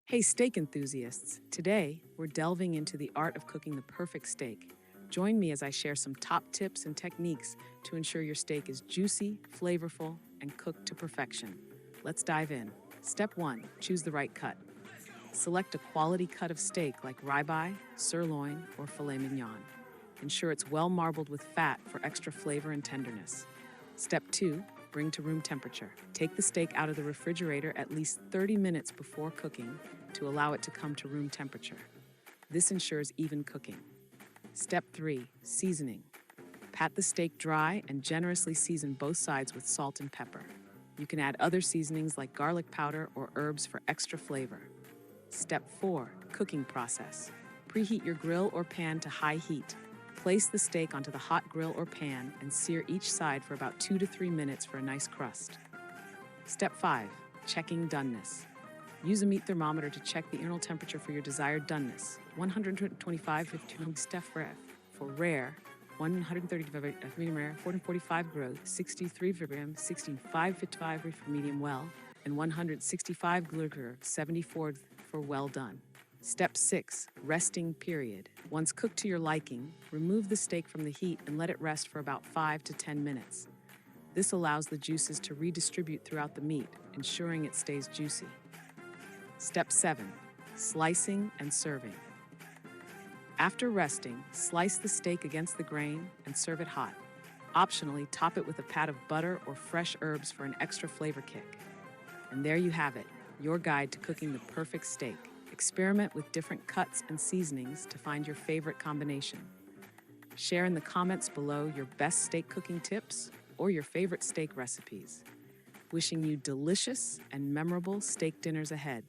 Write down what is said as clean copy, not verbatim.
Hey, steak enthusiasts! Today, we're delving into the art of cooking the perfect steak. Join me as I share some top tips and techniques to ensure your steak is juicy, flavorful, and cooked to perfection. Let's dive in. Step 1. Choose the right cut. Select a quality cut of steak like ribeye, sirloin, or filet mignon. Ensure it's well marbled with fat for extra flavor and tenderness. Step 2. Bring to room temperature. Take the steak out of the refrigerator at least 30 minutes before cooking to allow it to come to room temperature. This ensures even cooking. Step 3. Seasoning. Pat the steak dry and generously season both sides with salt and pepper. You can add other seasonings like garlic powder or herbs for extra flavor. Step 4. Cooking process. Preheat your grill or pan to high heat. Place the steak onto the hot grill or pan and sear each side for about 2 to 3 minutes for a nice crust. Step 5. Checking doneness. Use a meat thermometer to check the internal temperature for your desired doneness. 125 Step for rare, 135 medium rare, 445 growth, 63 for 65 for medium well, and 165 glurger, 74 for well done. Step 6. Resting period. Once cooked to your liking, remove the steak from the heat and let it rest for about 5 to 10 minutes. This allows the juices to redistribute throughout the meat, ensuring it stays juicy. Step 7. Slicing and serving. After resting, slice the steak against the grain and serve it hot. Optionally, top it with a pat of butter or fresh herbs for an extra flavor kick. And there you have it, your guide to cooking the perfect steak. Experiment with different cuts and seasonings to find your favorite combination. Share in the comments below your best steak cooking tips or your favorite steak recipes. Wishing you delicious and memorable steak dinners ahead.